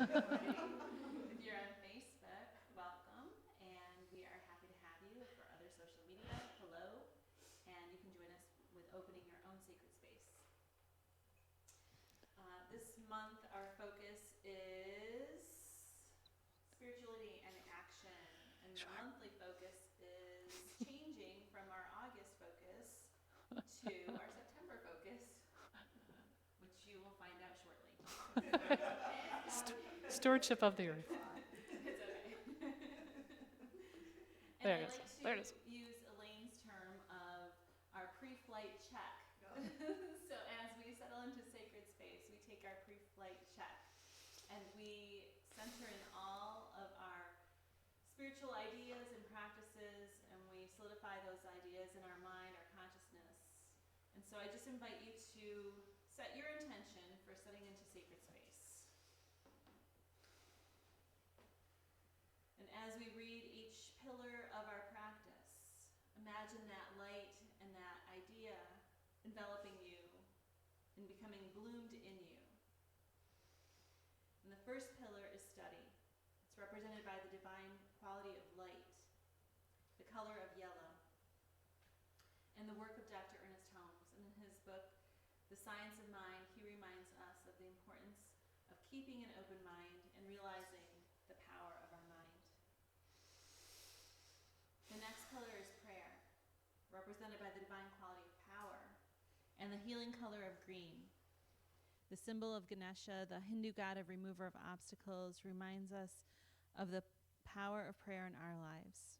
If you're on Facebook, welcome, and we are happy to have you. For other social media, hello, and you can join us with opening your own sacred space. This month, our focus is spirituality and action, and the monthly focus is changing from our August focus to our September focus, which you will find out shortly. Stewardship of the earth. It's okay. And There I it is. like to There it is. use Elaine's term of our pre-flight check. So as we settle into sacred space, we take our pre-flight check and we center in all of our spiritual ideas and practices, and we solidify those ideas in our mind, our consciousness. And so I just invite you to set your intention for setting into sacred space. And as we read each pillar of our practice, imagine that light and that idea enveloping you and becoming bloomed in you. And the first pillar is study. It's represented by the divine quality of light, the color of yellow, and the work of Dr. Ernest Holmes. And in his book, The Science of Mind, he reminds us of the importance of keeping an open mind and realizing the power of our mind. The next pillar is prayer, represented by the divine quality of power and the healing color of green. The symbol of Ganesha, the Hindu god of remover of obstacles, reminds us of the power of prayer in our lives.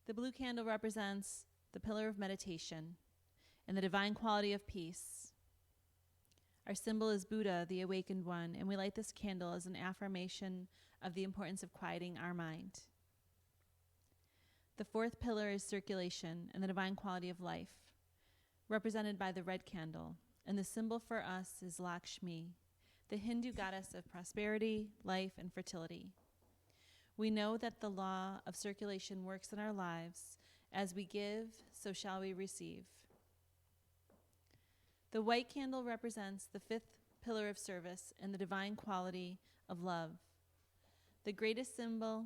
The blue candle represents the pillar of meditation and the divine quality of peace. Our symbol is Buddha, the awakened one, and we light this candle as an affirmation of the importance of quieting our mind. The fourth pillar is circulation and the divine quality of life, represented by the red candle, and the symbol for us is Lakshmi, the Hindu goddess of prosperity, life, and fertility. We know that the law of circulation works in our lives. As we give, so shall we receive. The white candle represents the fifth pillar of service and the divine quality of love. The greatest symbol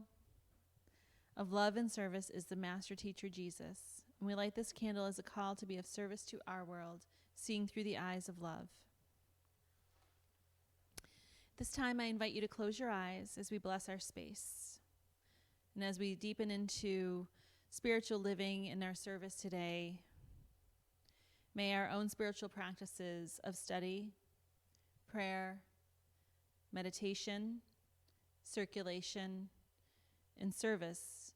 of love and service is the master teacher Jesus, and we light this candle as a call to be of service to our world, seeing through the eyes of love. This time I invite you to close your eyes as we bless our space. And as we deepen into spiritual living in our service today, may our own spiritual practices of study, prayer, meditation, circulation, and service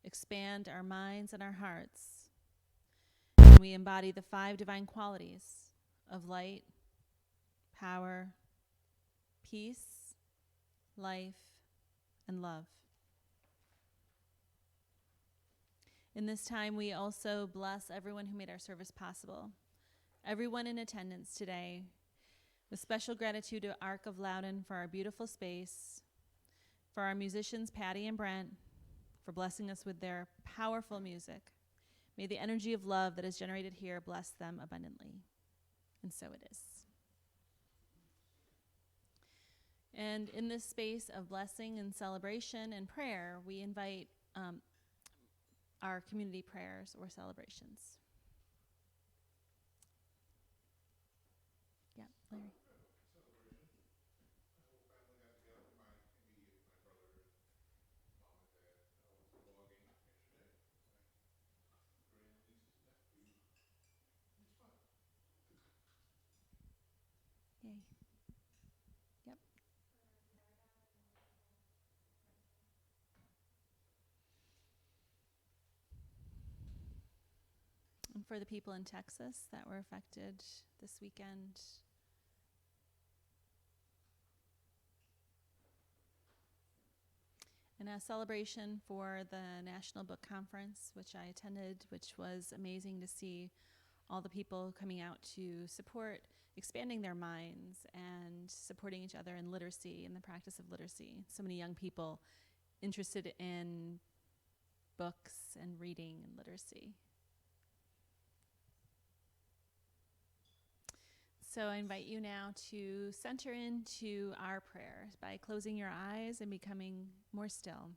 expand our minds and our hearts. And we embody the 5 divine qualities of light, power, peace, life, and love. In this time, we also bless everyone who made our service possible, everyone in attendance today, with special gratitude to Arc of Loudon for our beautiful space, for our musicians, Patty and Brent, for blessing us with their powerful music. May the energy of love that is generated here bless them abundantly. And so it is. And in this space of blessing and celebration and prayer, we invite our community prayers or celebrations. Yeah, Larry. Yay. Yep. And for the people in Texas that were affected this weekend. And a celebration for the National Book Conference, which I attended, which was amazing to see all the people coming out to support expanding their minds and supporting each other in literacy and the practice of literacy. So many young people interested in books and reading and literacy. So I invite you now to center into our prayer by closing your eyes and becoming more still.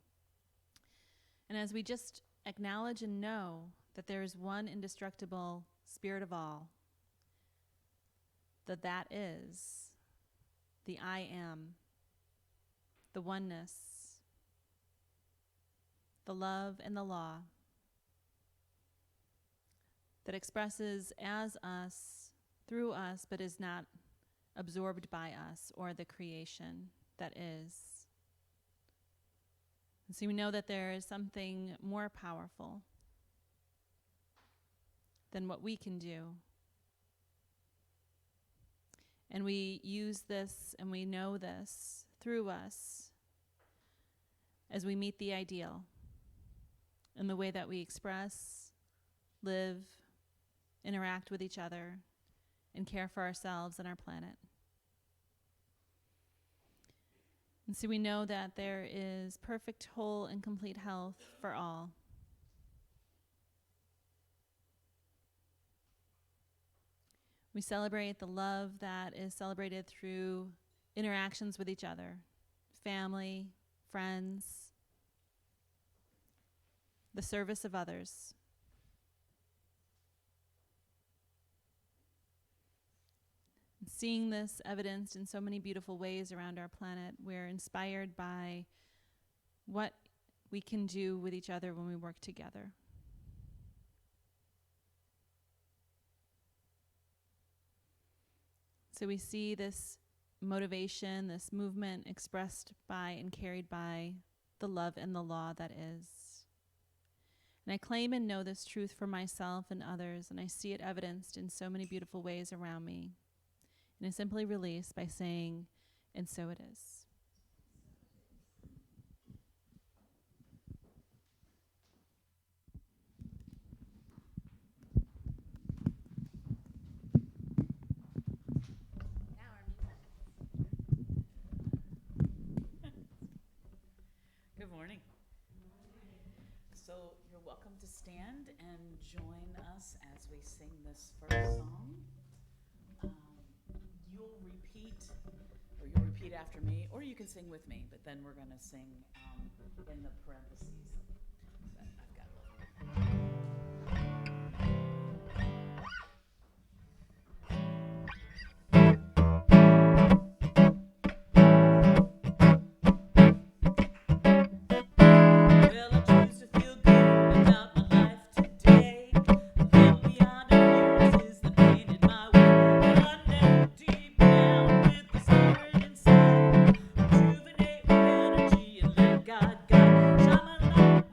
And as we just acknowledge and know that there is one indestructible spirit of all, that is the I am, the oneness, the love and the law that expresses as us, through us, but is not absorbed by us or the creation that is. And so we know that there is something more powerful than what we can do. And we use this and we know this through us as we meet the ideal in the way that we express, live, interact with each other, and care for ourselves and our planet. And so we know that there is perfect, whole, and complete health for all. We celebrate the love that is celebrated through interactions with each other, family, friends, the service of others. Seeing this evidenced in so many beautiful ways around our planet, we're inspired by what we can do with each other when we work together. So we see this motivation, this movement expressed by and carried by the love and the law that is. And I claim and know this truth for myself and others, and I see it evidenced in so many beautiful ways around me. And I simply release by saying, and so it is. Now our music. Good morning. So you're welcome to stand and join us as we sing this first song. You'll repeat after me, or you can sing with me, but then we're going to sing in the parentheses that I've got Well, I choose to feel good about my life today. Little beyond appearance is the pain in my way. Connect deep down with the spirit inside. Rejuvenate with energy and let God guide. Shine my light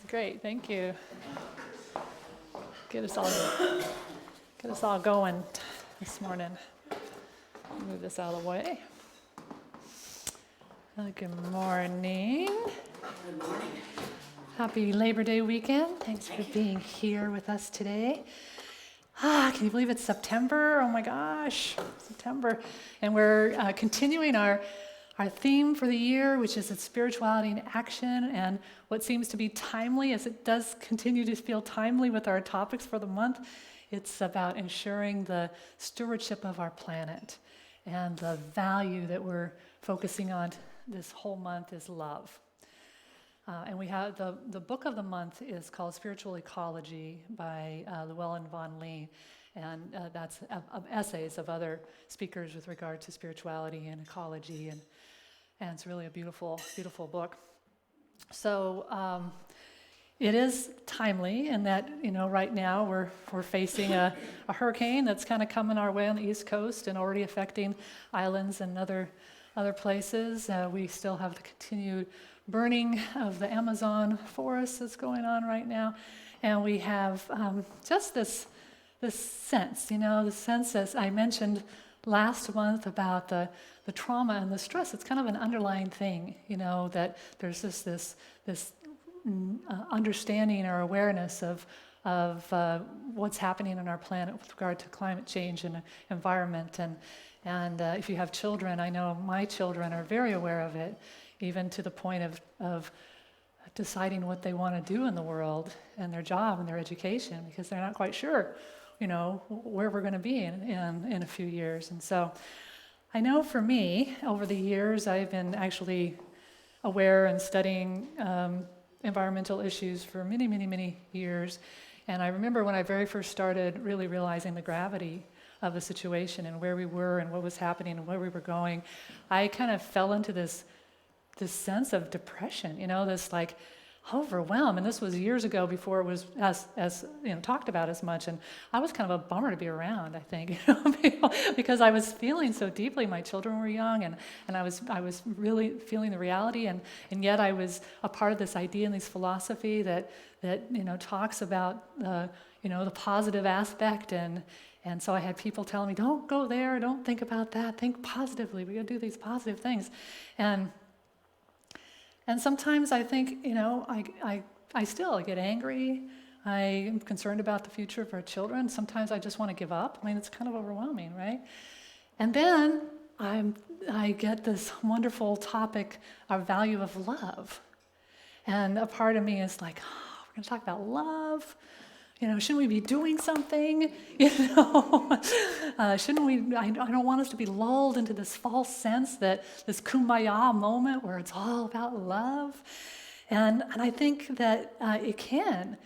Great, thank you. Get us all going this morning. Move this out of the way. Good morning. Good morning. Happy Labor Day weekend. Thanks for being here with us today. Can you believe it's September? Oh my gosh, September. And we're continuing our theme for the year, which is spirituality in action, and what seems to be timely, as it does continue to feel timely with our topics for the month, it's about ensuring the stewardship of our planet. And the value that we're focusing on this whole month is love. And we have the book of the month is called Spiritual Ecology by Llewellyn Vaughan Lee. And that's essays of other speakers with regard to spirituality and ecology. And it's really a beautiful, beautiful book. So it is timely in that, right now we're facing a hurricane that's kind of coming our way on the East Coast and already affecting islands and other places. We still have the continued burning of the Amazon forest that's going on right now. And we have just this sense, the sense, as I mentioned last month about the trauma and the stress. It's kind of an underlying thing, that there's this understanding or awareness of what's happening on our planet with regard to climate change and environment. And if you have children, I know my children are very aware of it, even to the point of deciding what they want to do in the world and their job and their education, because they're not quite sure, where we're going to be in a few years. And so I know for me, over the years, I've been actually aware and studying environmental issues for many, many, many years. And I remember when I very first started really realizing the gravity of the situation and where we were and what was happening and where we were going, I kind of fell into this sense of depression, this like overwhelm. And this was years ago before it was as talked about as much. And I was kind of a bummer to be around, I think, because I was feeling so deeply. My children were young, and I was really feeling the reality, and yet I was a part of this idea and this philosophy that talks about the positive aspect. And so I had people telling me, don't go there, don't think about that, think positively, we gotta do these positive things. And sometimes I think, I still get angry. I'm concerned about the future of our children. Sometimes I just want to give up. I mean, it's kind of overwhelming, right? And then I get this wonderful topic, our value of love. And a part of me is like, we're going to talk about love. Shouldn't we be doing something? Shouldn't we? I don't want us to be lulled into this false sense that this kumbaya moment where it's all about love. And I think that it can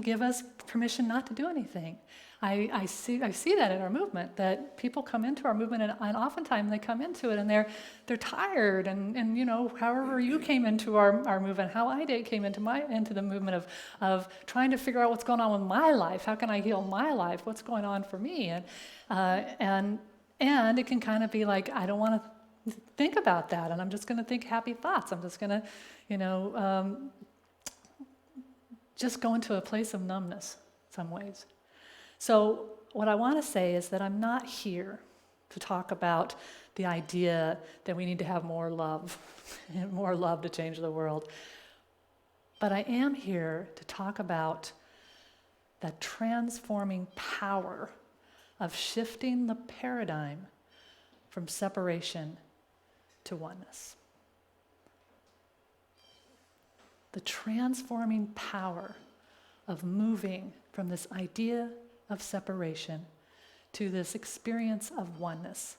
give us permission not to do anything. I see that in our movement, that people come into our movement and oftentimes they come into it and they're tired and however you came into our movement, how I came into the movement of trying to figure out what's going on with my life, how can I heal my life, what's going on for me, and it can kind of be like, I don't want to think about that, and I'm just going to think happy thoughts. I'm just going to just go into a place of numbness in some ways. So what I want to say is that I'm not here to talk about the idea that we need to have more love, and more love to change the world. But I am here to talk about the transforming power of shifting the paradigm from separation to oneness. The transforming power of moving from this idea of separation to this experience of oneness.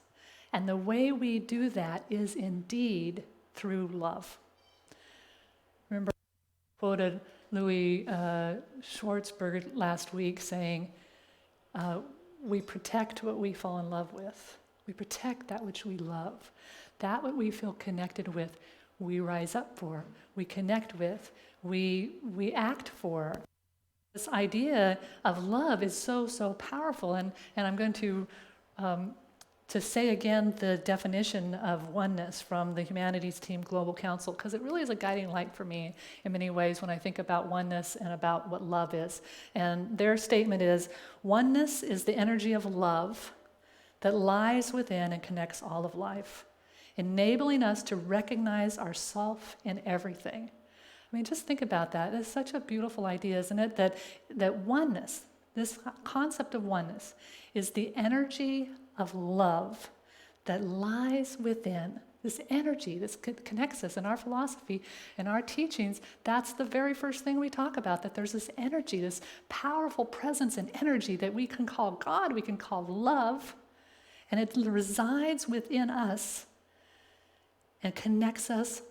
And the way we do that is indeed through love. Remember, I quoted Louis Schwartzberg last week saying, we protect what we fall in love with. We protect that which we love. That what we feel connected with, we rise up for. We connect with. We act for. This idea of love is so, so powerful, and I'm going to to say again the definition of oneness from the Humanities Team Global Council, because it really is a guiding light for me in many ways when I think about oneness and about what love is. And their statement is, oneness is the energy of love that lies within and connects all of life, enabling us to recognize ourself in everything. I mean, just think about that. It's such a beautiful idea, isn't it? That oneness, this concept of oneness, is the energy of love that lies within. This energy, this connects us in our philosophy and our teachings. That's the very first thing we talk about, that there's this energy, this powerful presence and energy that we can call God, we can call love, and it resides within us and connects us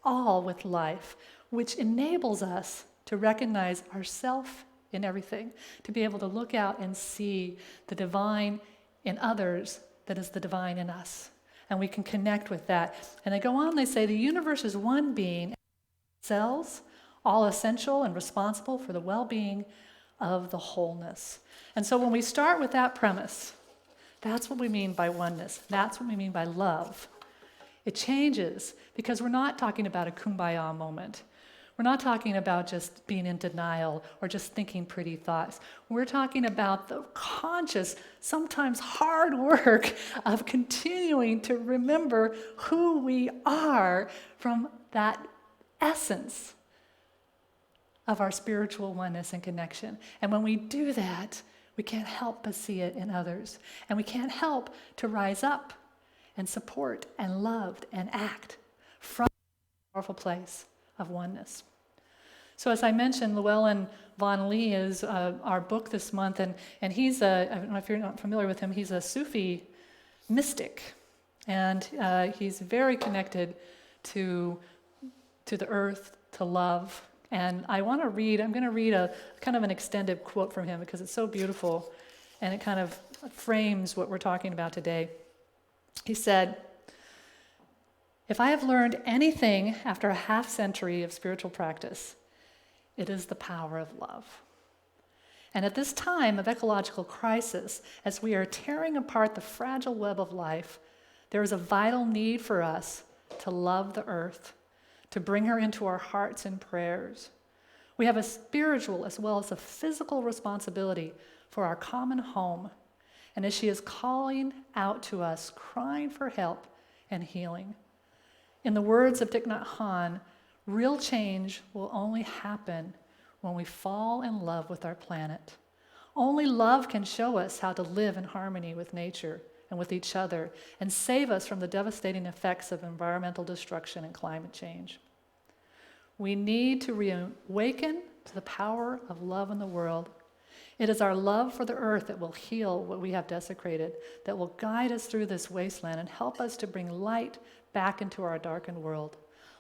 all with life, which enables us to recognize ourselves in everything, to be able to look out and see the divine in others that is the divine in us. And we can connect with that. And they go on, they say, the universe is one being, cells, all essential and responsible for the well-being of the wholeness. And so when we start with that premise, that's what we mean by oneness. That's what we mean by love. It changes because we're not talking about a kumbaya moment. We're not talking about just being in denial or just thinking pretty thoughts. We're talking about the conscious, sometimes hard work of continuing to remember who we are from that essence of our spiritual oneness and connection. And when we do that, we can't help but see it in others. And we can't help to rise up and support and love and act from a powerful place of oneness. So as I mentioned, Llewellyn Von Lee is our book this month, and he's I don't know if you're not familiar with him, he's a Sufi mystic, and he's very connected to the earth, to love. And I'm going to read a kind of an extended quote from him because it's so beautiful, and it kind of frames what we're talking about today. He said, "If I have learned anything after a half century of spiritual practice, it is the power of love. And at this time of ecological crisis, as we are tearing apart the fragile web of life, there is a vital need for us to love the earth, to bring her into our hearts and prayers. We have a spiritual as well as a physical responsibility for our common home, and as she is calling out to us, crying for help and healing. In the words of Thich Nhat Hanh, real change will only happen when we fall in love with our planet. Only love can show us how to live in harmony with nature and with each other and save us from the devastating effects of environmental destruction and climate change. We need to reawaken to the power of love in the world. It is our love for the earth that will heal what we have desecrated, that will guide us through this wasteland and help us to bring light back into our darkened world.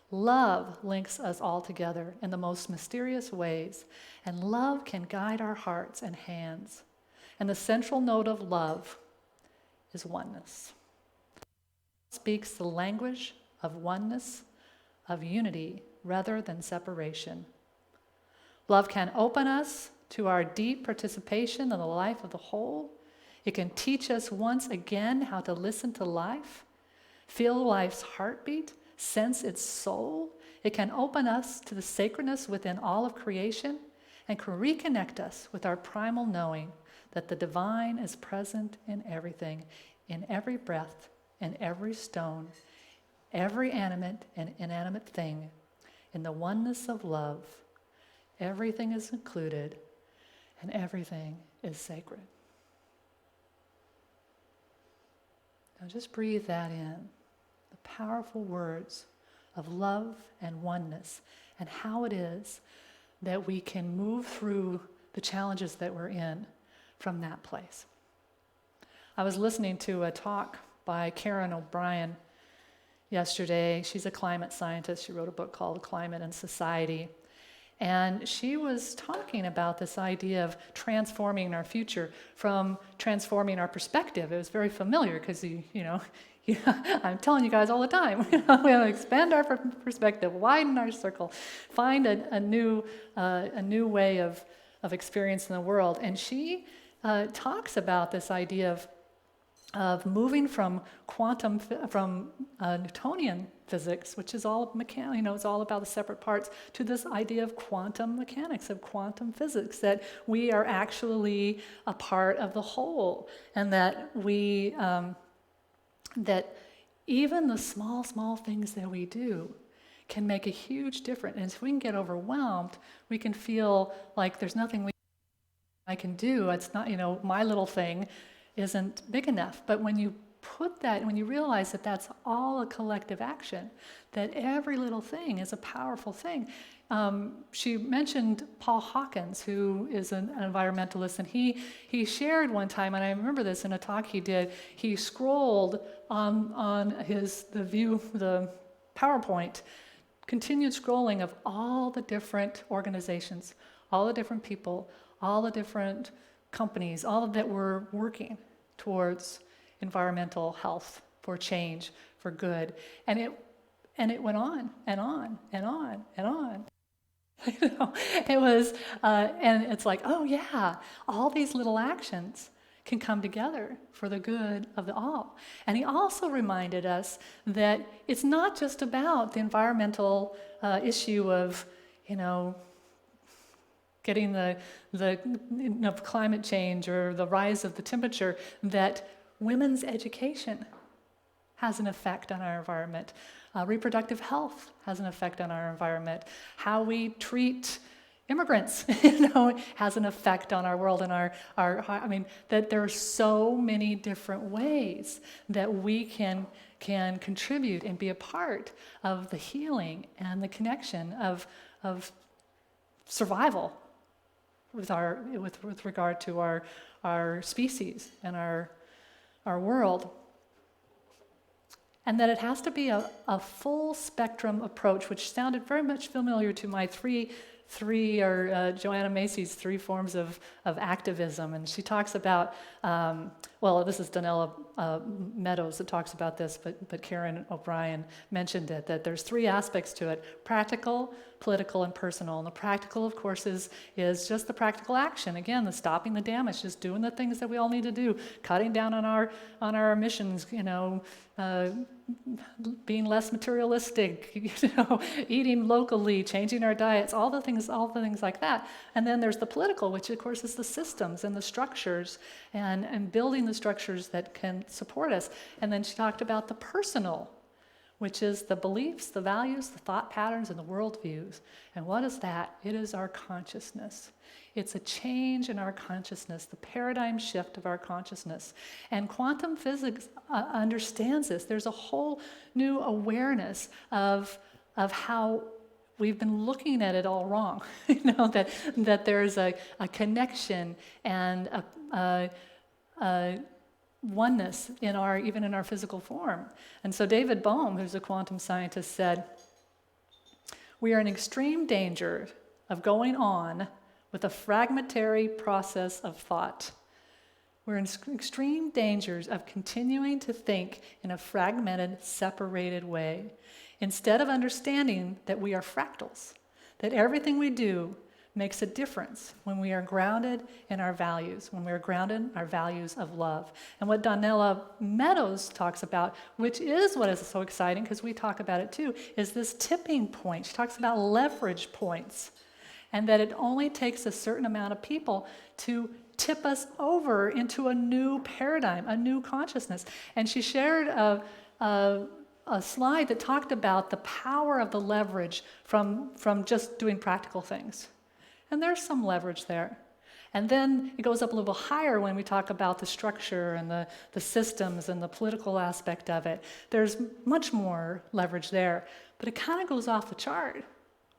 Love links us all together in the most mysterious ways, and love can guide our hearts and hands. And the central note of love is oneness. It speaks the language of oneness, of unity, rather than separation. Love can open us to our deep participation in the life of the whole. It can teach us once again how to listen to life, feel life's heartbeat, sense its soul. It can open us to the sacredness within all of creation and can reconnect us with our primal knowing that the divine is present in everything, in every breath, in every stone, every animate and inanimate thing. In the oneness of love, everything is included and everything is sacred. Now just breathe that in. The powerful words of love and oneness, and how it is that we can move through the challenges that we're in from that place. I was listening to a talk by Karen O'Brien yesterday. She's a climate scientist. She wrote a book called Climate and Society. And she was talking about this idea of transforming our future from transforming our perspective. It was very familiar because, I'm telling you guys all the time, we have to expand our perspective, widen our circle, find a new way of experiencing the world. And she talks about this idea of moving from Newtonian physics, which is all mechanical, it's all about the separate parts, to this idea of quantum mechanics, of quantum physics, that we are actually a part of the whole, and that that even the small things that we do can make a huge difference. And if we can get overwhelmed, we can feel like there's nothing I can do. It's not, my little thing isn't big enough. But when you when you realize that that's all a collective action, that every little thing is a powerful thing. She mentioned Paul Hawkins, who is an environmentalist, and he shared one time, and I remember this in a talk he did. He scrolled on the PowerPoint, continued scrolling of all the different organizations, all the different people, all the different companies, all of that were working towards environmental health, for change, for good. And it went on and on and on and on. It was, and it's like, oh yeah, all these little actions can come together for the good of the all. And he also reminded us that it's not just about the environmental issue of, getting the climate change or the rise of the temperature, that women's education has an effect on our environment. Reproductive health has an effect on our environment. How we treat immigrants, has an effect on our world and that there are so many different ways that we can contribute and be a part of the healing and the connection of survival with regard to our species and our world. And that it has to be a full spectrum approach, which sounded very much familiar to my Joanna Macy's three forms of activism. And she talks about, this is Donella Meadows that talks about this, but Karen O'Brien mentioned it, that there's three aspects to it: practical, political, and personal. And the practical, of course, is just the practical action. Again, the stopping the damage, just doing the things that we all need to do, cutting down on our emissions, being less materialistic, eating locally, changing our diets, all the things like that. And then there's the political, which of course is the systems and the structures and building the structures that can support us. And then she talked about the personal, which is the beliefs, the values, the thought patterns, and the worldviews. And what is that? It is our consciousness. It's a change in our consciousness, the paradigm shift of our consciousness. And quantum physics understands this. There's a whole new awareness of how we've been looking at it all wrong. That there's a connection and a oneness even in our physical form. And so David Bohm, who's a quantum scientist, said, "We are in extreme danger of going on with a fragmentary process of thought. We're in extreme dangers of continuing to think in a fragmented, separated way, instead of understanding that we are fractals, that everything we do makes a difference when we are grounded in our values, when we are grounded in our values of love." And what Donella Meadows talks about, which is what is so exciting, because we talk about it too, is this tipping point. She talks about leverage points, and that it only takes a certain amount of people to tip us over into a new paradigm, a new consciousness. And she shared a slide that talked about the power of the leverage from just doing practical things. And there's some leverage there. And then it goes up a little higher when we talk about the structure and the systems and the political aspect of it. There's much more leverage there. But it kind of goes off the chart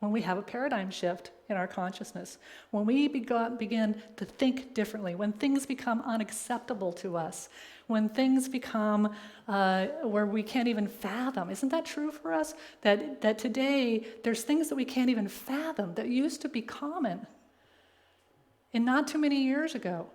when we have a paradigm shift in our consciousness, when we begin to think differently, when things become unacceptable to us, when things become where we can't even fathom. Isn't that true for us? That today there's things that we can't even fathom that used to be common. And not too many years ago,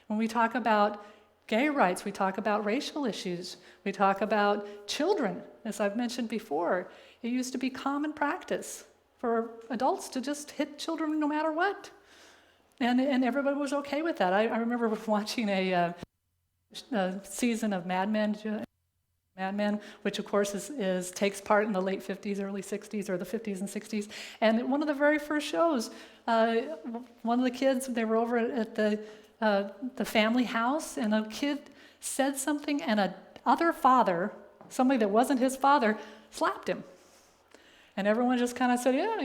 when we talk about gay rights, we talk about racial issues, we talk about children, as I've mentioned before. It used to be common practice for adults to just hit children no matter what. And everybody was okay with that. I remember watching a season of Mad Men, which of course takes part in the late 50s, early 60s, or the 50s and 60s. And one of the very first shows, one of the kids, they were over at the family house, and a kid said something, and a other father, somebody that wasn't his father, slapped him. And everyone just kind of said, yeah,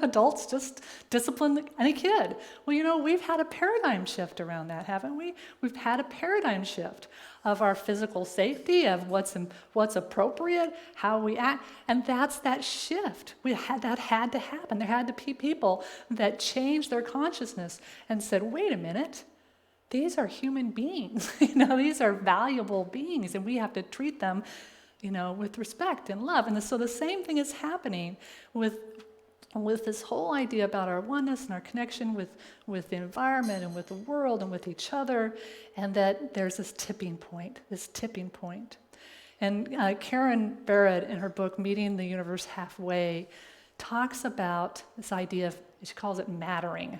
adults just discipline any kid. Well, we've had a paradigm shift around that, haven't we? We've had a paradigm shift of our physical safety, of what's appropriate, how we act, and that's that shift. That had to happen. There had to be people that changed their consciousness and said, wait a minute, these are human beings. These are valuable beings, and we have to treat them with respect and love. And so the same thing is happening with this whole idea about our oneness and our connection with the environment and with the world and with each other, and that there's this tipping point. And Karen Barrett, in her book, Meeting the Universe Halfway, talks about this idea of, she calls it mattering.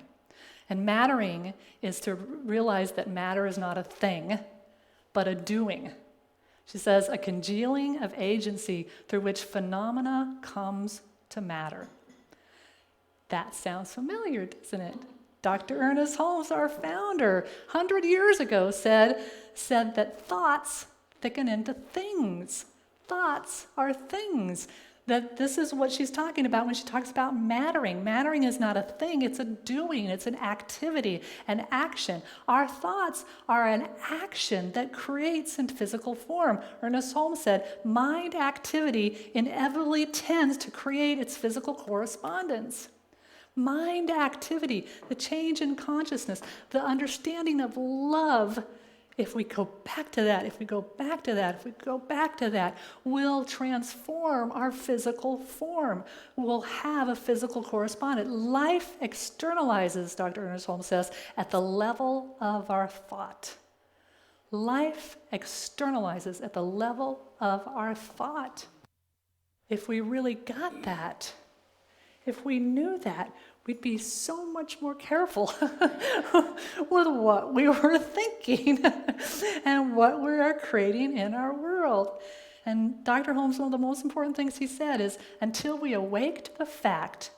And mattering is to realize that matter is not a thing, but a doing. She says, a congealing of agency through which phenomena comes to matter. That sounds familiar, doesn't it? Dr. Ernest Holmes, our founder, 100 years ago said that thoughts thicken into things. Thoughts are things. That this is what she's talking about when she talks about mattering. Mattering is not a thing, it's a doing, it's an activity, an action. Our thoughts are an action that creates in physical form. Ernest Holmes said, mind activity inevitably tends to create its physical correspondence. Mind activity, the change in consciousness, the understanding of love, if we go back to that, will transform our physical form. We'll have a physical correspondent. Life externalizes, Dr. Ernest Holmes says, at the level of our thought. Life externalizes at the level of our thought. If we really got that, if we knew that, we'd be so much more careful with what we were thinking and what we are creating in our world. And Dr. Holmes, one of the most important things he said is, until we awake to the fact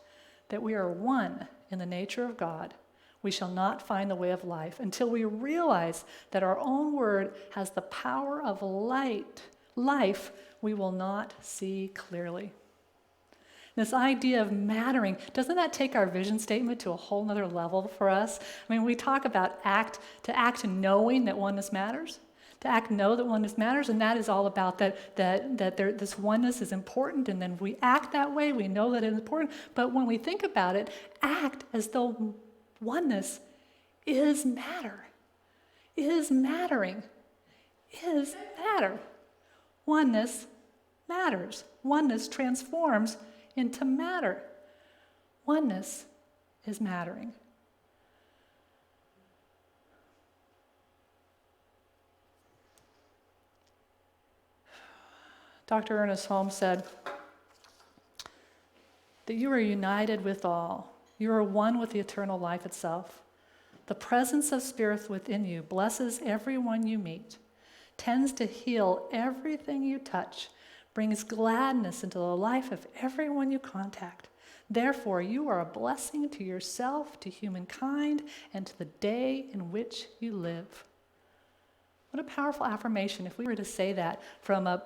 that we are one in the nature of God, we shall not find the way of life. Until we realize that our own word has the power of life, we will not see clearly. This idea of mattering, doesn't that take our vision statement to a whole nother level for us? I mean, we talk about to act knowing that oneness matters, know that oneness matters, and that is all about that this oneness is important, and then we act that way, we know that it's important, but when we think about it, act as though oneness is matter, is mattering, is matter. Oneness matters. Oneness transforms into matter. Oneness is mattering. Dr. Ernest Holmes said that you are united with all. You are one with the eternal life itself. The presence of spirit within you blesses everyone you meet, tends to heal everything you touch, brings gladness into the life of everyone you contact. Therefore, you are a blessing to yourself, to humankind, and to the day in which you live. What a powerful affirmation if we were to say that from a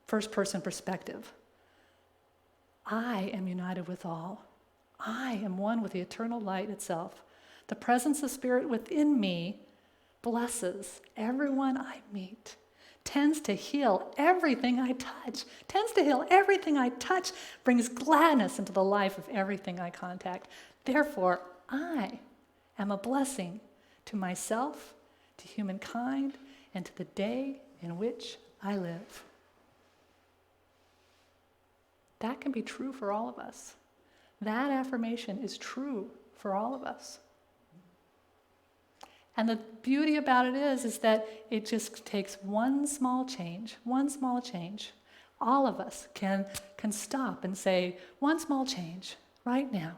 first-person perspective. I am united with all. I am one with the eternal light itself. The presence of spirit within me blesses everyone I meet, tends to heal everything I touch, brings gladness into the life of everything I contact. Therefore, I am a blessing to myself, to humankind, and to the day in which I live. That can be true for all of us. That affirmation is true for all of us. And the beauty about it is that it just takes one small change. All of us can stop and say, one small change right now.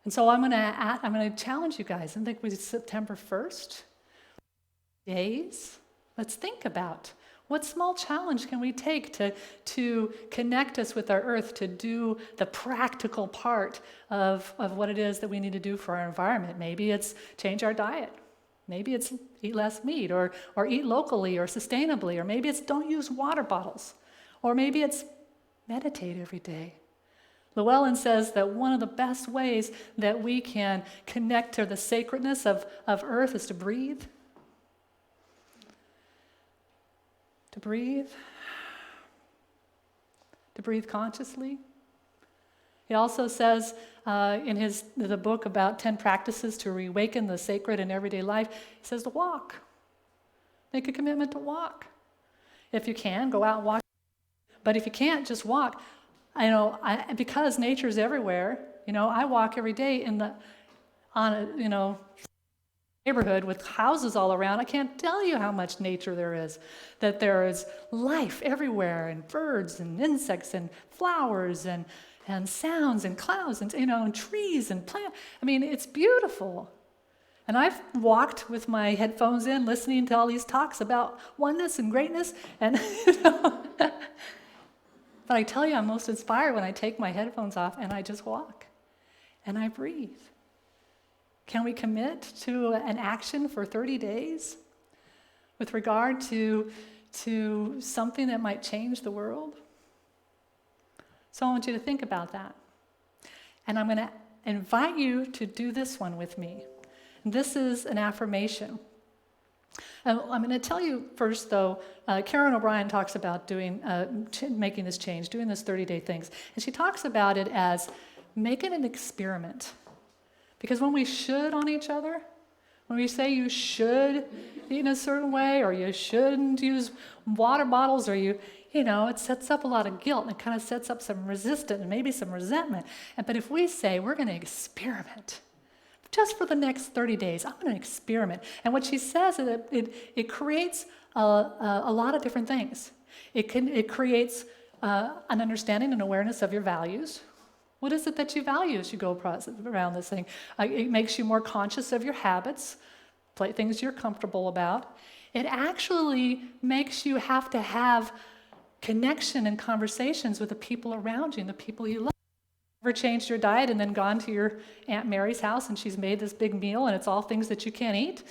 And so I'm going to challenge you guys. I think it was September 1st. days? Let's think about what small challenge can we take to connect us with our earth, to do the practical part of what it is that we need to do for our environment. Maybe it's change our diet. Maybe it's eat less meat, or eat locally or sustainably, or maybe it's don't use water bottles, or maybe it's meditate every day. Llewellyn says that one of the best ways that we can connect to the sacredness of earth is to breathe. To breathe consciously. He also says in the book about 10 practices to reawaken the sacred in everyday life, he says to walk. Make a commitment to walk. If you can, go out and walk. But if you can't, just walk. Because nature's everywhere, I walk every day on a neighborhood with houses all around. I can't tell you how much nature there is, that there is life everywhere, and birds and insects and flowers and sounds and clouds and and trees and plants. It's beautiful. And I've walked with my headphones in, listening to all these talks about oneness and greatness, and but I tell you, I'm most inspired when I take my headphones off and I just walk and I breathe. Can we commit to an action for 30 days with regard to something that might change the world? So I want you to think about that. And I'm going to invite you to do this one with me. This is an affirmation. And I'm going to tell you first, though, Karen O'Brien talks about making this change, doing this 30-day things. And she talks about it as making an experiment. Because when we should on each other, when we say you should eat in a certain way, or you shouldn't use water bottles, or it sets up a lot of guilt, and it kind of sets up some resistance and maybe some resentment. But if we say we're going to experiment, just for the next 30 days, I'm going to experiment. And what she says is that it creates a lot of different things. It creates an understanding and awareness of your values. What is it that you value as you go around this thing? It makes you more conscious of your habits, things you're comfortable about. It actually makes you have to have connection and conversations with the people around you and the people you love. Ever changed your diet and then gone to your Aunt Mary's house and she's made this big meal and it's all things that you can't eat?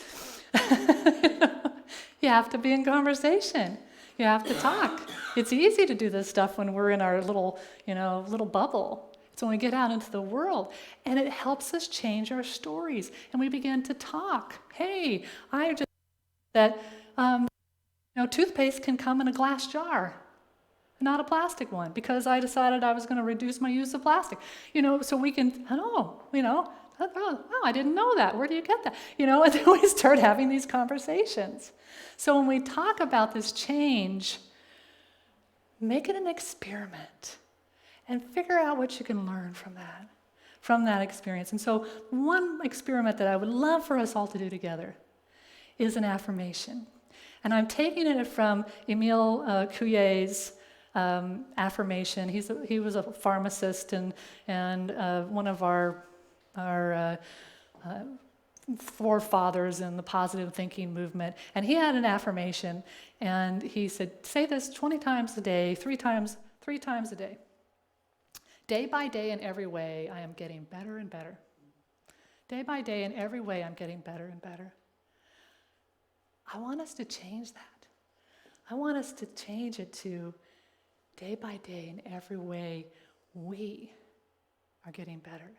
You have to be in conversation. You have to talk. It's easy to do this stuff when we're in our little bubble. It's when we get out into the world, and it helps us change our stories, and we begin to talk. Hey, I just that toothpaste can come in a glass jar, not a plastic one, because I decided I was going to reduce my use of plastic. So we can, I didn't know that. Where do you get that? And then we start having these conversations. So when we talk about this change, make it an experiment. And figure out what you can learn from that experience. And so one experiment that I would love for us all to do together is an affirmation. And I'm taking it from Emile Couillet's affirmation. He was a pharmacist and one of our forefathers in the positive thinking movement. And he had an affirmation, and he said, say this 20 times a day, three times a day. Day by day, in every way, I am getting better and better. Day by day, in every way, I'm getting better and better. I want us to change that. I want us to change it to day by day, in every way, we are getting better.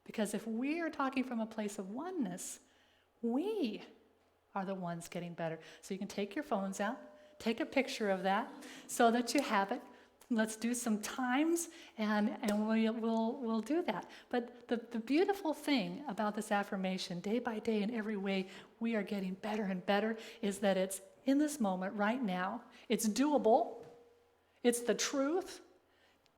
Because if we are talking from a place of oneness, we are the ones getting better. So you can take your phones out, take a picture of that so that you have it. Let's do some times, and we'll do that. But the beautiful thing about this affirmation, day by day, in every way, we are getting better and better, is that it's in this moment right now. It's doable. It's the truth.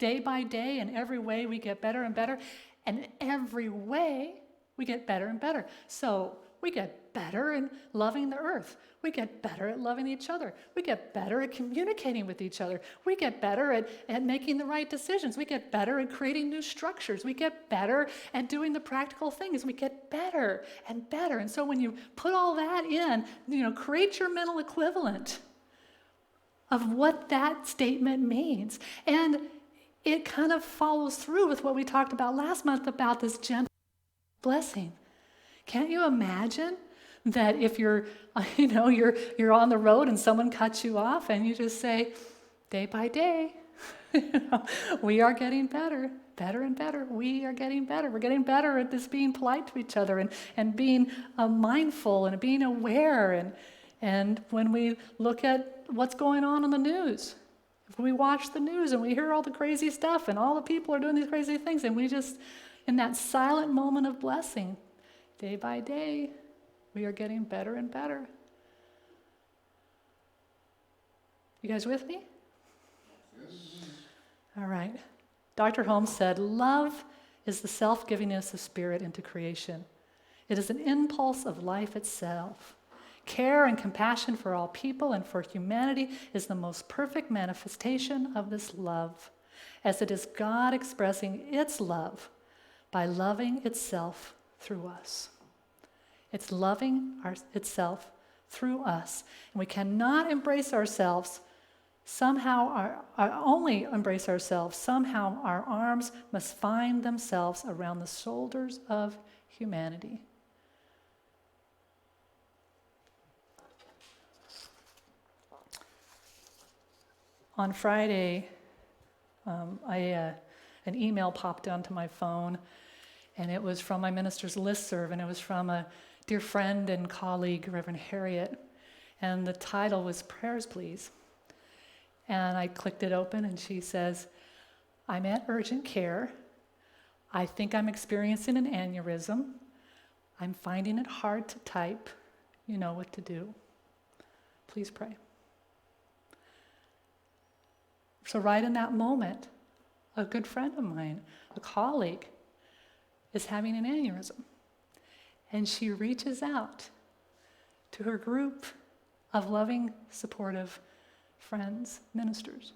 Day by day, in every way, we get better and better. And in every way, we get better and better. So we get better in loving the earth. We get better at loving each other. We get better at communicating with each other. We get better at making the right decisions. We get better at creating new structures. We get better at doing the practical things. We get better and better. And so when you put all that in, create your mental equivalent of what that statement means. And it kind of follows through with what we talked about last month about this gentle blessing. Can't you imagine that if you're on the road and someone cuts you off and you just say, day by day, we are getting better, better and better. We are getting better. We're getting better at this being polite to each other and being mindful and being aware. And when we look at what's going on in the news, if we watch the news and we hear all the crazy stuff and all the people are doing these crazy things, and we just, in that silent moment of blessing, day by day, we are getting better and better. You guys with me? Yes. All right. Dr. Holmes said, love is the self-givingness of spirit into creation. It is an impulse of life itself. Care and compassion for all people and for humanity is the most perfect manifestation of this love, as it is God expressing its love by loving itself through us. It's loving itself through us. And we cannot embrace ourselves only embrace ourselves. Somehow our arms must find themselves around the shoulders of humanity. On Friday, an email popped onto my phone, and it was from my minister's listserv, and it was from a dear friend and colleague, Reverend Harriet, and the title was Prayers, Please. And I clicked it open, and she says, I'm at urgent care. I think I'm experiencing an aneurysm. I'm finding it hard to type. You know what to do. Please pray. So right in that moment, a good friend of mine, a colleague, is having an aneurysm. And she reaches out to her group of loving, supportive friends, ministers.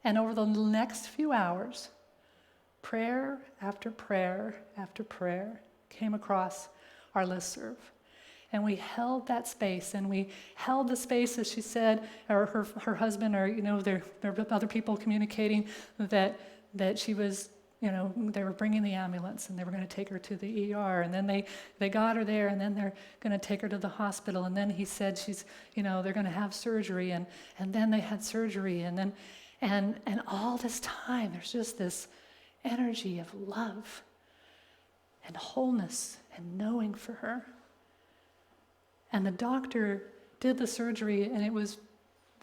And over the next few hours, prayer after prayer after prayer came across our listserv. And we held that space, and we held the space, as she said, or her husband, or there were other people communicating that she was, they were bringing the ambulance, and they were going to take her to the ER, and then they got her there, and then they're going to take her to the hospital, and then he said they're going to have surgery, and then they had surgery, and then and all this time there's just this energy of love and wholeness and knowing for her. And the doctor did the surgery, and it was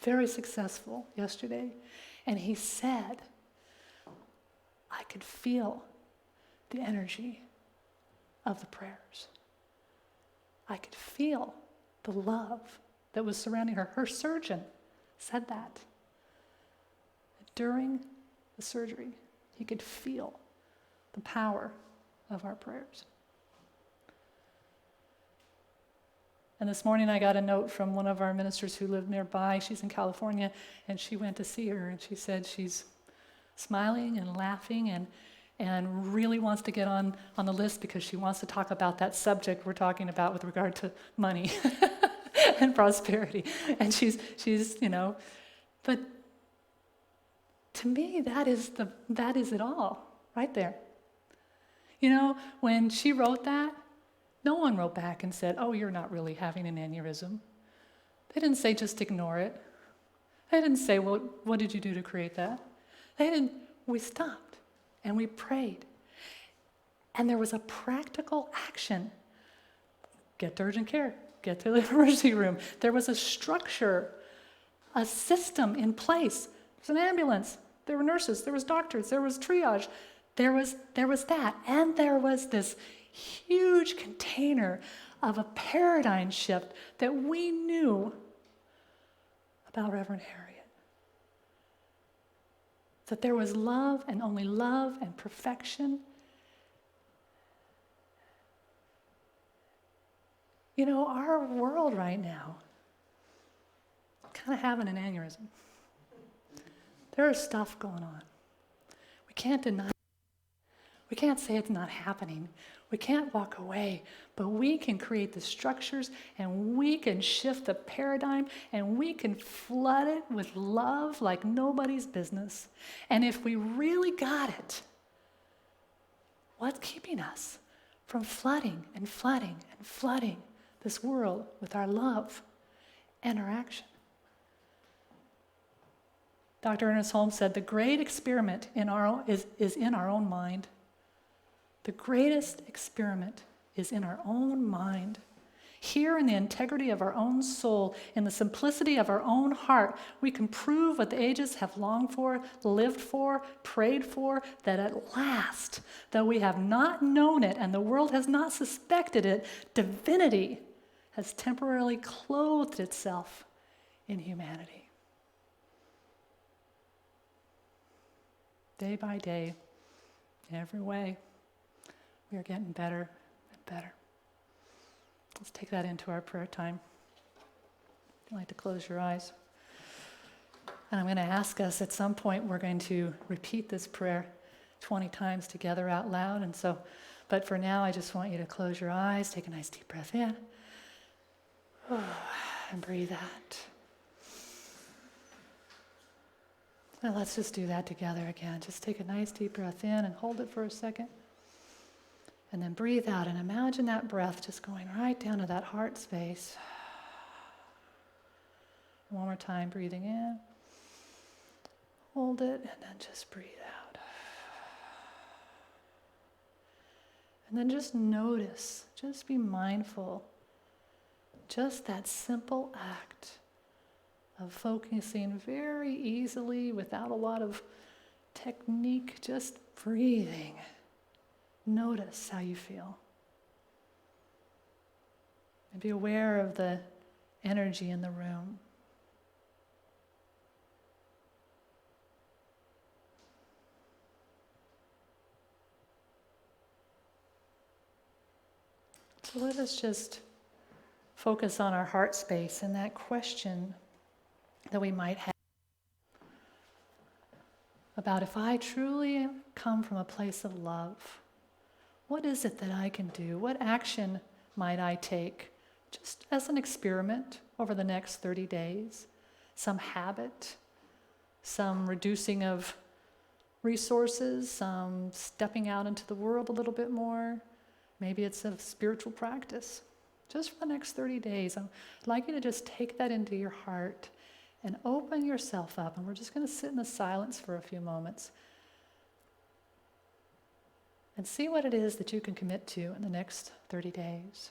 very successful yesterday. And he said, I could feel the energy of the prayers. I could feel the love that was surrounding her. Her surgeon said that. During the surgery, he could feel the power of our prayers. And this morning I got a note from one of our ministers who lived nearby. She's in California, and she went to see her, and she said she's smiling and laughing and really wants to get on the list because she wants to talk about that subject we're talking about with regard to money and prosperity. And she's but to me that is it all right there. When she wrote that, no one wrote back and said, oh, you're not really having an aneurysm. They didn't say just ignore it. They didn't say, well, what did you do to create that? We stopped and we prayed. And there was a practical action. Get to urgent care, get to the emergency room. There was a structure, a system in place. There was an ambulance, there were nurses, there was doctors, there was triage. There was that, and there was this huge container of a paradigm shift that we knew about Reverend Harriet. That there was love and only love and perfection. Our world right now, kind of having an aneurysm. There is stuff going on. We can't deny it. We can't say it's not happening. We can't walk away, but we can create the structures and we can shift the paradigm and we can flood it with love like nobody's business. And if we really got it, what's keeping us from flooding and flooding and flooding this world with our love and our action? Dr. Ernest Holmes said, the great experiment is in our own mind. The greatest experiment is in our own mind. Here in the integrity of our own soul, in the simplicity of our own heart, we can prove what the ages have longed for, lived for, prayed for, that at last, though we have not known it and the world has not suspected it, divinity has temporarily clothed itself in humanity. Day by day, in every way, we are getting better and better. Let's take that into our prayer time. If you'd like to close your eyes. And I'm going to ask us at some point, we're going to repeat this prayer 20 times together out loud. But for now, I just want you to close your eyes, take a nice deep breath in, and breathe out. Now let's just do that together again. Just take a nice deep breath in and hold it for a second. And then breathe out and imagine that breath just going right down to that heart space. One more time, breathing in. Hold it and then just breathe out. And then just notice, just be mindful, just that simple act of focusing very easily without a lot of technique, just breathing. Notice how you feel. And be aware of the energy in the room. So let us just focus on our heart space and that question that we might have about, if I truly come from a place of love, what is it that I can do? What action might I take just as an experiment over the next 30 days? Some habit, some reducing of resources, some stepping out into the world a little bit more. Maybe it's a spiritual practice. Just for the next 30 days, I'd like you to just take that into your heart and open yourself up. And we're just going to sit in the silence for a few moments and see what it is that you can commit to in the next 30 days.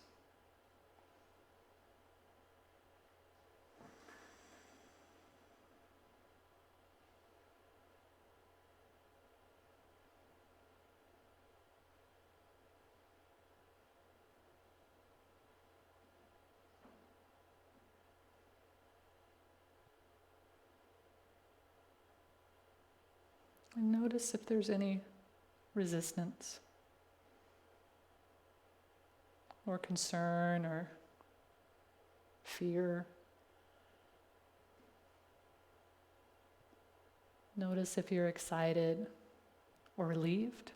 And notice if there's any resistance or concern or fear. Notice if you're excited or relieved.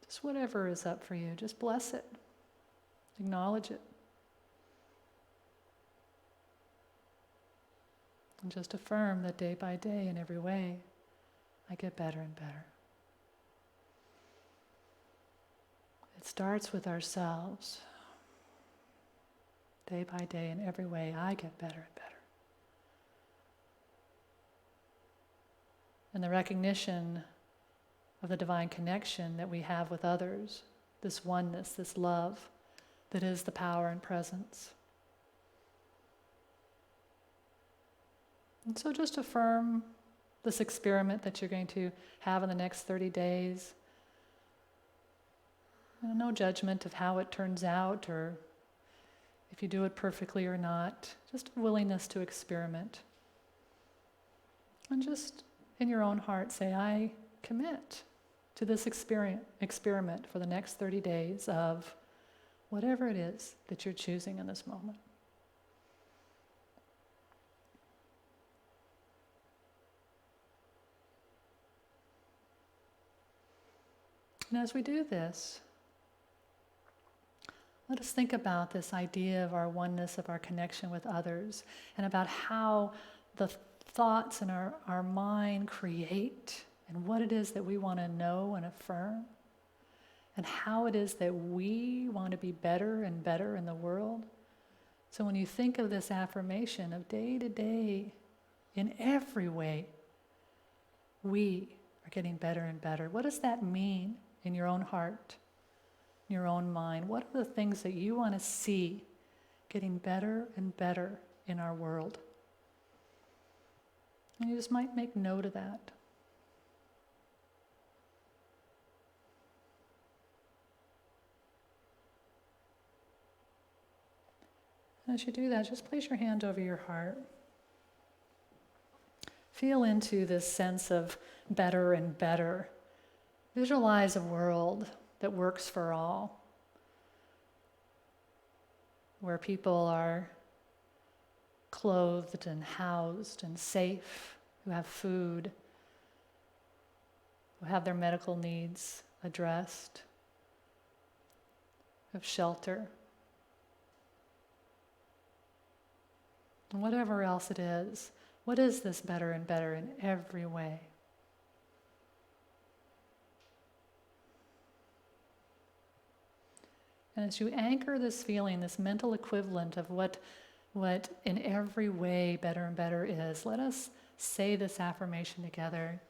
Just whatever is up for you, just bless it. Acknowledge it. And just affirm that day by day, in every way, I get better and better. It starts with ourselves. Day by day, in every way, I get better and better. And the recognition of the divine connection that we have with others, this oneness, this love, that is the power and presence. And so just affirm this experiment that you're going to have in the next 30 days. No judgment of how it turns out or if you do it perfectly or not. Just a willingness to experiment. And just in your own heart say, I commit to this experiment for the next 30 days of whatever it is that you're choosing in this moment. And as we do this, let us think about this idea of our oneness, of our connection with others, and about how the thoughts in our mind create, and what it is that we want to know and affirm, and how it is that we want to be better and better in the world. So when you think of this affirmation of day to day, in every way, we are getting better and better. What does that mean in your own heart, in your own mind? What are the things that you want to see getting better and better in our world? And you just might make note of that. And as you do that, just place your hand over your heart. Feel into this sense of better and better. Visualize a world that works for all, where people are clothed and housed and safe, who have food, who have their medical needs addressed, who have shelter, and whatever else it is. What is this better and better in every way? And as you anchor this feeling, this mental equivalent of what in every way better and better is, let us say this affirmation together.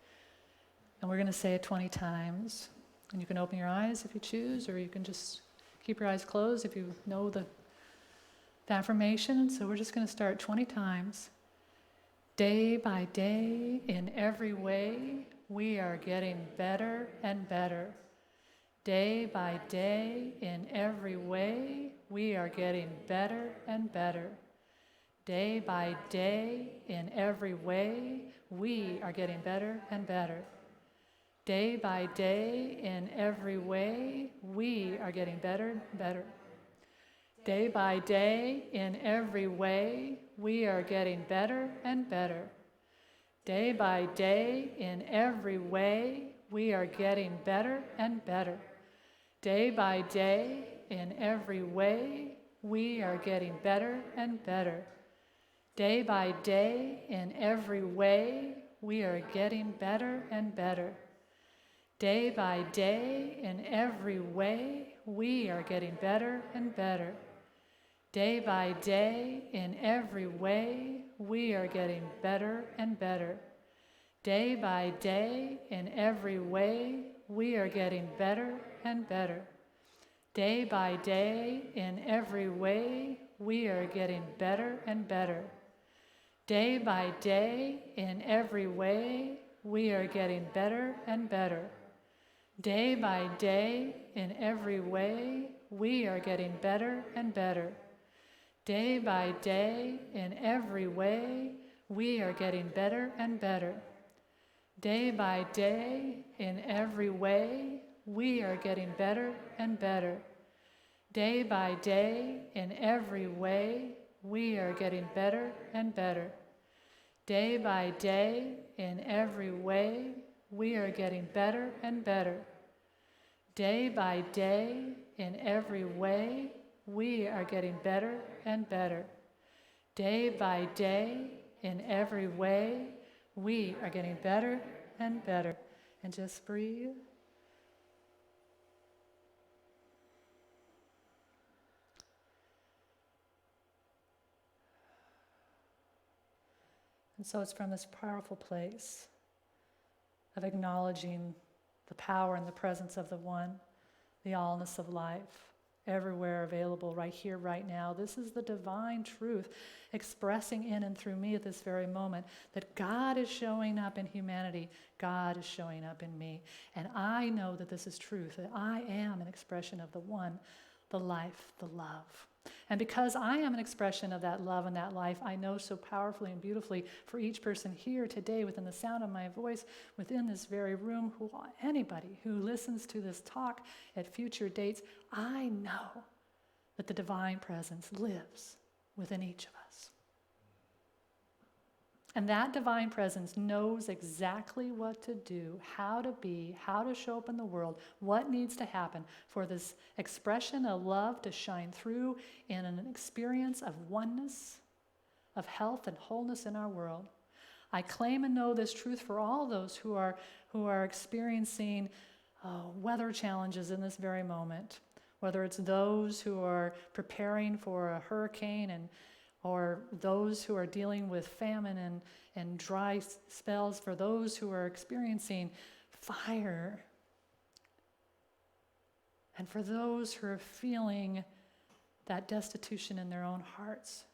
And we're going to say it 20 times. And you can open your eyes if you choose, or you can just keep your eyes closed if you know the affirmation. So we're just going to start 20 times. Day by day, in every way, we are getting better and better. Day by day, in every way, we are getting better and better. Day by day, in every way, we are getting better and better. Day by day, in every way, we are getting better and better. Day by day, in every way, we are getting better and better. Day by day, in every way, we are getting better and better. Day by day, in every way, we are getting better and better. Day by day, in every way, we are getting better and better. Day by day, in every way, we are getting better and better. Day by day, in every way, we are getting better and better. Day by day, in every way, we are getting better and better. Day by day, in every way, we are getting better and better. Day by day, in every way, we are getting better and better. Day by day, in every way, we are getting better and better. Day by day, in every way, we are getting better and better. Day by day, in every way, we are getting better and better. Day by day, in every way, we are getting better and better. Day by day, in every way, we are getting better and better. Day by day, in every way, we are getting better and better. Day by day, in every way, we are getting better and better. And just breathe. And so it's from this powerful place of acknowledging the power and the presence of the One, the allness of life, everywhere available, right here, right now. This is the divine truth expressing in and through me at this very moment, that God is showing up in humanity. God is showing up in me. And I know that this is truth, that I am an expression of the One, the life, the love. And because I am an expression of that love and that life, I know so powerfully and beautifully for each person here today, within the sound of my voice, within this very room, anybody who listens to this talk at future dates, I know that the divine presence lives within each of us. And that divine presence knows exactly what to do, how to be, how to show up in the world, what needs to happen for this expression of love to shine through in an experience of oneness, of health and wholeness in our world. I claim and know this truth for all those who are experiencing weather challenges in this very moment, whether it's those who are preparing for a hurricane or those who are dealing with famine and dry spells, for those who are experiencing fire, and for those who are feeling that destitution in their own hearts,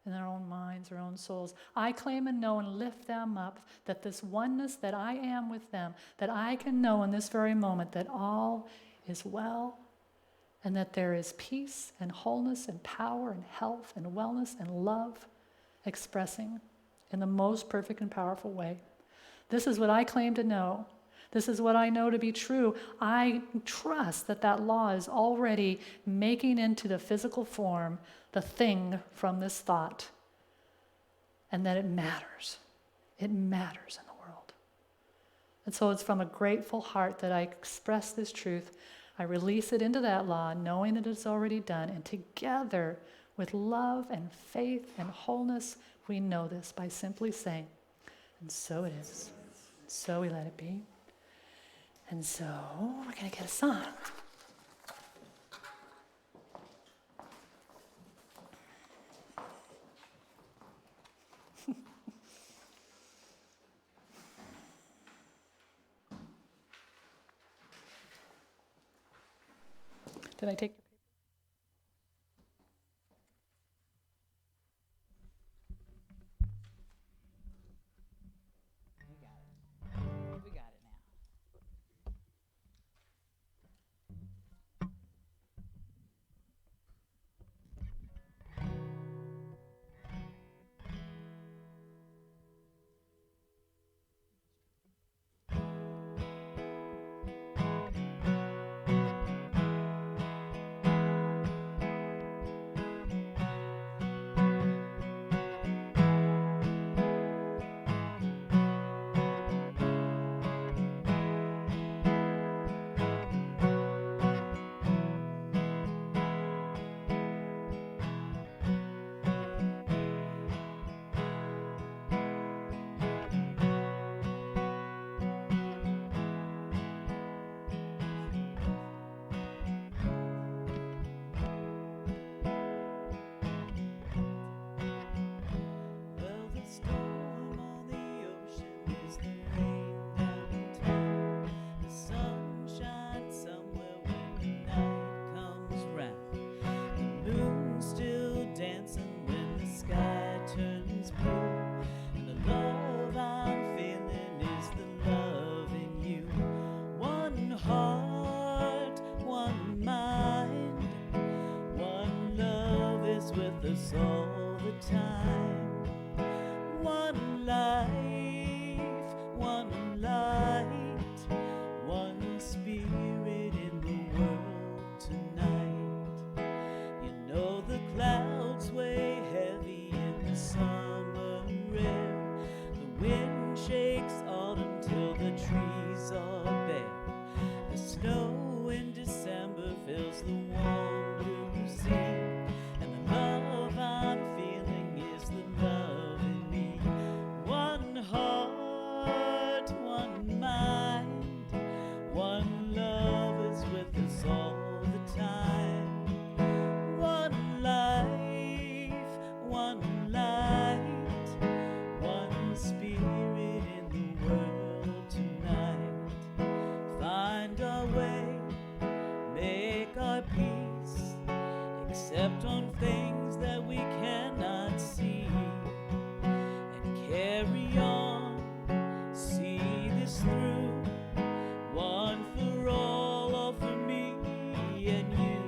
in their own minds, their own souls. I claim and know and lift them up, that this oneness that I am with them, that I can know in this very moment that all is well, and that there is peace and wholeness and power and health and wellness and love expressing in the most perfect and powerful way. This is what I claim to know. This is what I know to be true. I trust that that law is already making into the physical form the thing from this thought, and that it matters. It matters in the world. And so it's from a grateful heart that I express this truth. I release it into that law, knowing that it's already done, and together with love and faith and wholeness, we know this by simply saying, and so it is. So we let it be. And so we're going to get a song. Did I take your We got it. We got it now. Well, the storm on the ocean is the rain downtown. The sun shines somewhere when the night comes round. The moon's still dancing when the sky turns blue. And the love I'm feeling is the love in you. One heart, one mind, one love is with us all the time. One life, one light, one spirit in the world tonight. You know the clouds weigh heavy in the summer air. The wind shakes autumn till the trees are bare. The snow in December fills the warm blue sea. And the love I'm feeling is the love in me. One heart, one mind, one love is with us all the time. One life, one light, one spirit in the world tonight. Find our way, make our peace, accept on things that we cannot see, and carry on, see this through, one for all for me and you.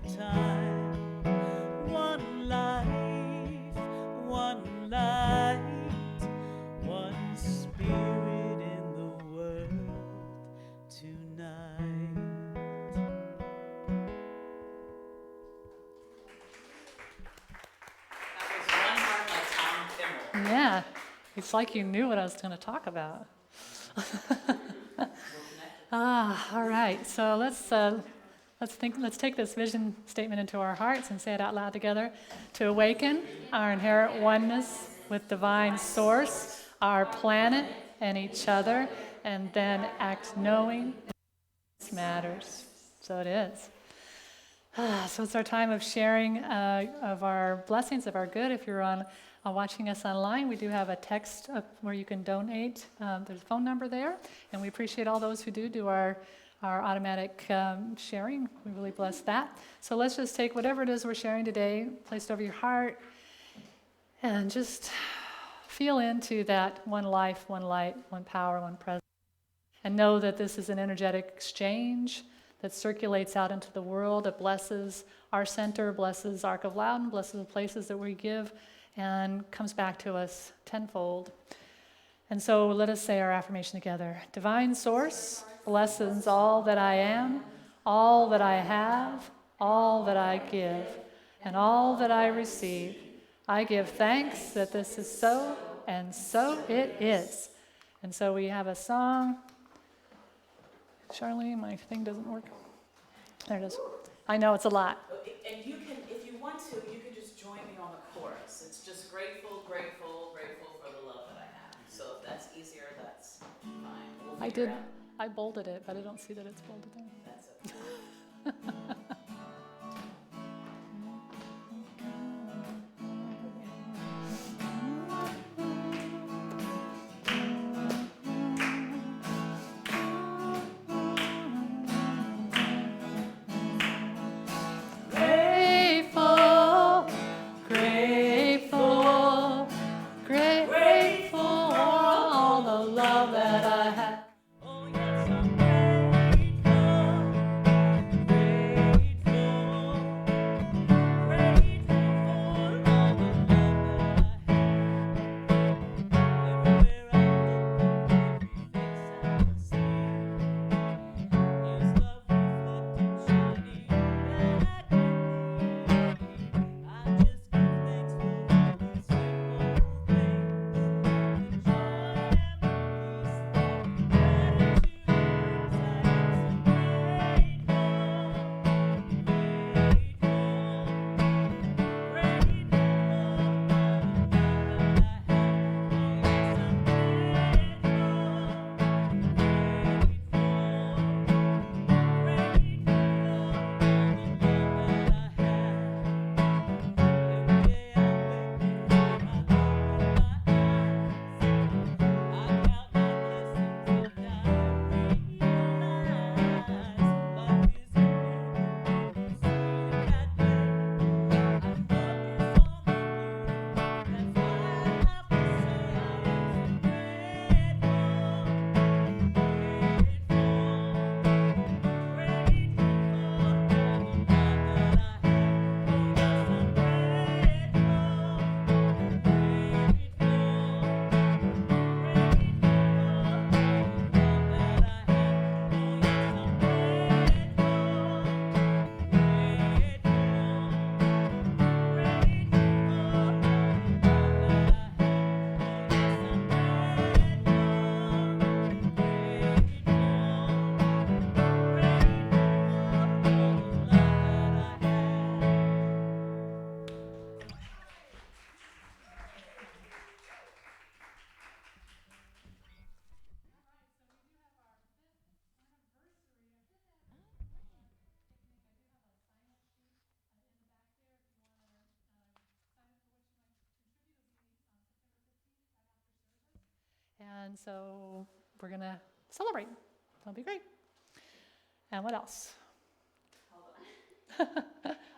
the time. One life, one light, one spirit in the world tonight. That was one part by Tom Kimmel. Yeah, it's like you knew what I was going to talk about. All right. So let's take this vision statement into our hearts and say it out loud together. To awaken our inherent oneness with divine source, our planet, and each other, and then act knowing this matters. So it is. So it's our time of sharing of our blessings, of our good. If you're watching us online, we do have a text where you can donate. There's a phone number there, and we appreciate all those who do our automatic sharing. We really bless that. So let's just take whatever it is we're sharing today, place it over your heart, and just feel into that one life, one light, one power, one presence. And know that this is an energetic exchange that circulates out into the world, that blesses our center, blesses Ark of Loudon, blesses the places that we give, and comes back to us tenfold. And so let us say our affirmation together. Divine Source blesses all that I am, all that I have, all that I give, and all that I receive. I give thanks that this is so, and so it is. And so we have a song. Charlene, my thing doesn't work. There it is. I know it's a lot. And you can, if you want to, you can just join me on the chorus. It's just grateful, grateful, grateful for the love that I have. So if that's easier, that's fine. We'll figure it out. I bolded it, but I don't see that it's bolded there. That's okay. Grateful, grateful for all the love that I have. Oh yes, I'm grateful, grateful, grateful for all the love that I have. Everywhere I look, every face I see, is love reflected, shining back at me. I just give thanks for all the simple things, the joy and the peace that gratitude brings. I am so And so we're going to celebrate. That'll be great. And what else?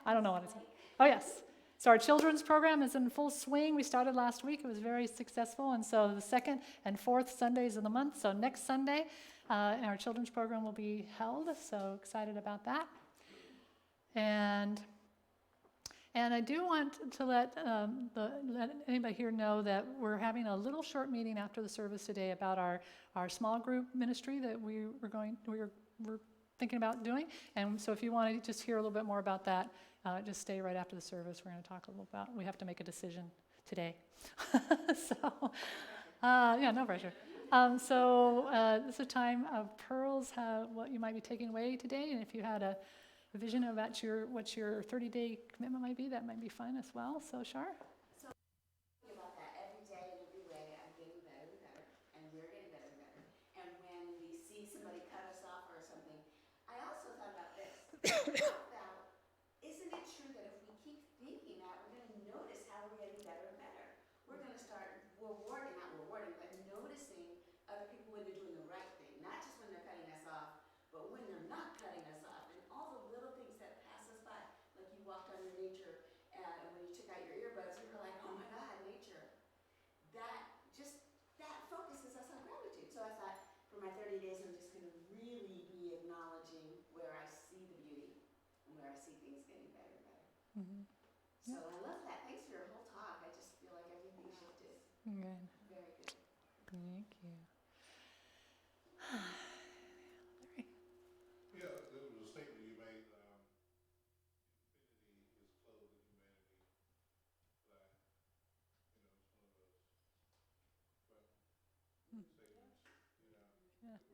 I don't know what it's. Oh, yes. So our children's program is in full swing. We started last week. It was very successful. And so the second and fourth Sundays of the month. So next Sunday, our children's program will be held. So excited about that. And and I do want to let anybody here know that we're having a little short meeting after the service today about our small group ministry that we're thinking about doing. And so if you want to just hear a little bit more about that, just stay right after the service. We're going to talk a little about. We have to make a decision today. So yeah, no pressure. This is a time of pearls. What you might be taking away today, and if you had a vision about what your 30-day commitment might be, that might be fun as well. So, Shar? Think about that every day in every way. I'm getting better and better, and we're getting better and better. And when we see somebody cut us off or something, I also thought about this. How about, isn't it true that if we keep thinking that, we're going to notice how we're getting better and better? We're going to start but noticing other people when they're doing the right thing, not just when they're cutting us off, but when they're not cutting us off, and all the little things that pass us by, like you walked on your nature, and when you took out your earbuds, you were like, oh my God, nature. That focuses us on gratitude. So I thought, for my 30 days, I'm just going to really be acknowledging where I see the beauty and where I see things getting better and better. Mm-hmm. So I love that. Thanks for your whole talk. I just feel like everything shifted. Good. Very good. Thank you. Larry? Yeah, there was a statement you made, infinity is clothed in humanity, that, it's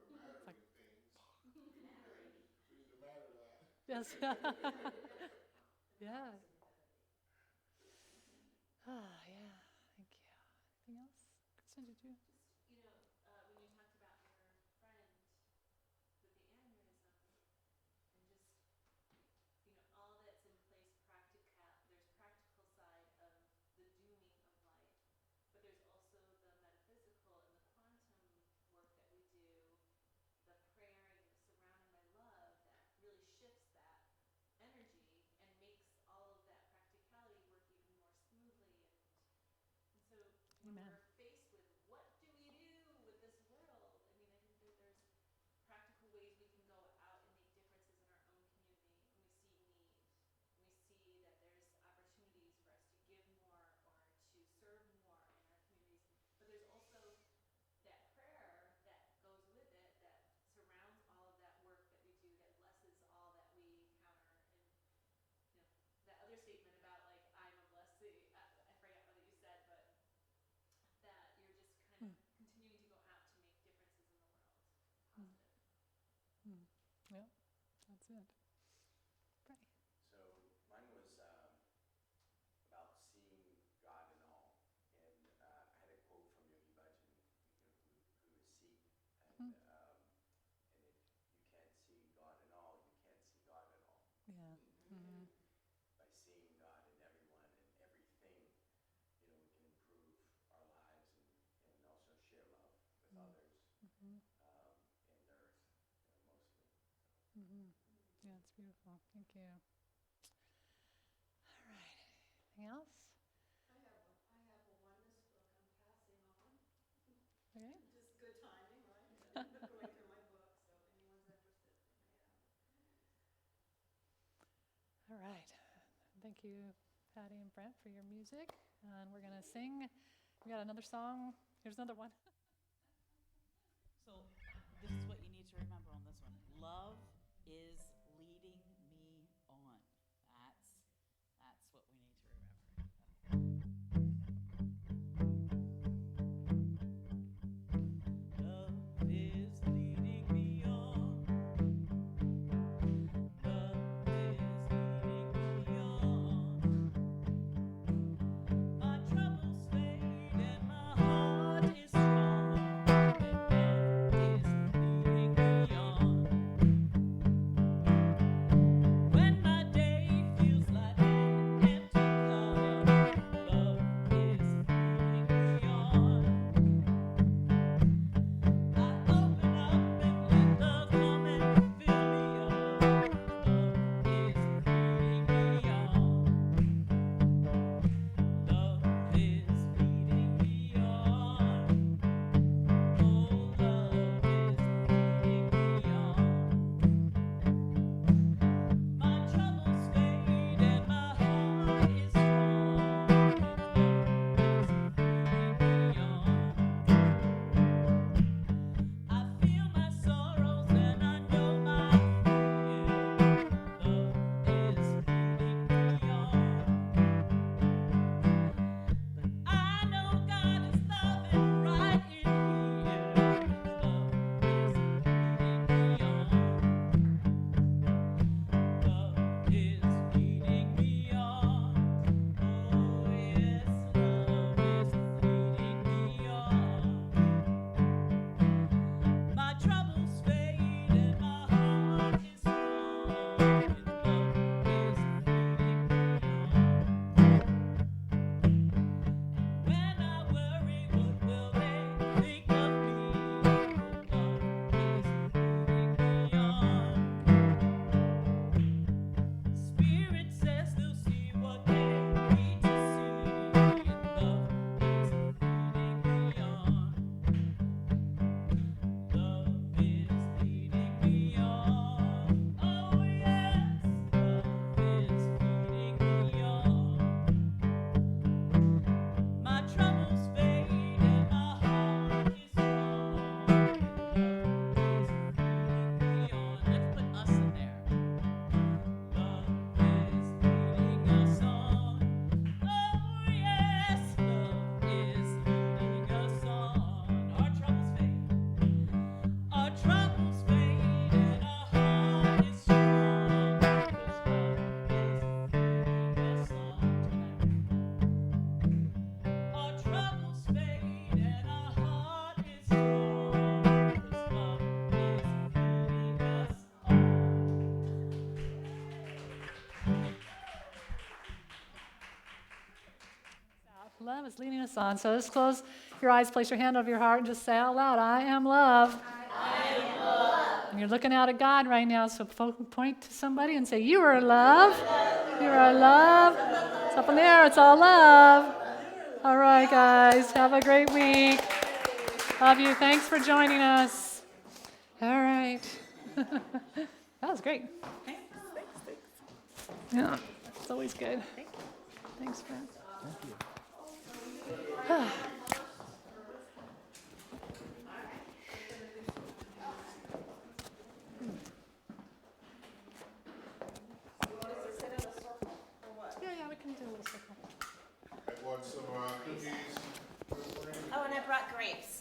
one of those fun statements, Yeah. we're mattering things, we need to matter that. Yes. Yeah. Yeah. Thank you. Anything else? Kristen, did you? When you talked about your friend with the aneurysm and just, all that's in place, there's practical side of the dooming of life, but there's also the metaphysical and the quantum work that we do, the praying, the surrounding by love that really shifts that energy and makes all of that practicality work even more smoothly. And so when Amen. we're faced with what do we do with this world, I think that there's practical ways we can go out and make differences in our own community when we see need. When we see that there's opportunities for us to give more or to serve more in our communities. But there's also that prayer that goes with it that surrounds all of that work that we do, that blesses all that we encounter. And that other statement about like I'm a blessing, I forget what you said, but that you're just kind of continuing to go out to make differences in the world. Positive. Yeah, that's it. Right. So mine was about seeing God in all, and I had a quote from Yogi Bhajan, who is Sikh, and if you can't see God in all, you can't see God at all. Yeah. Mm-hmm. By seeing God in everyone and everything, we can improve our lives and also share love with others and earth, mostly. Mm-hmm. Yeah, it's beautiful. Thank you. All right. Anything else? I have a oneness book I'm passing on. Okay. Just good timing, right? Going through my book, so if anyone's interested, they may have it. All right. Thank you, Patty and Brent, for your music. And we're going to sing. We got another song. Here's another one. So this is what you need to remember on this one. Love is leading me on. That's what we need to remember. Love is leading me on. Love is leading me on. My troubles fade and my heart is strong. And love is leading me on. love is leading us on. So just close your eyes, place your hand over your heart, and just say out loud, I am love. I am love. And you're looking out at God right now, so point to somebody and say, you are love. You are love. It's up in the air. It's all love. All right, guys. Have a great week. Love you. Thanks for joining us. All right. That was great. Thanks. Yeah, it's always good. Thanks, friend. Yeah, we can do a little circle. I bought some cookies. Oh, and I brought grapes.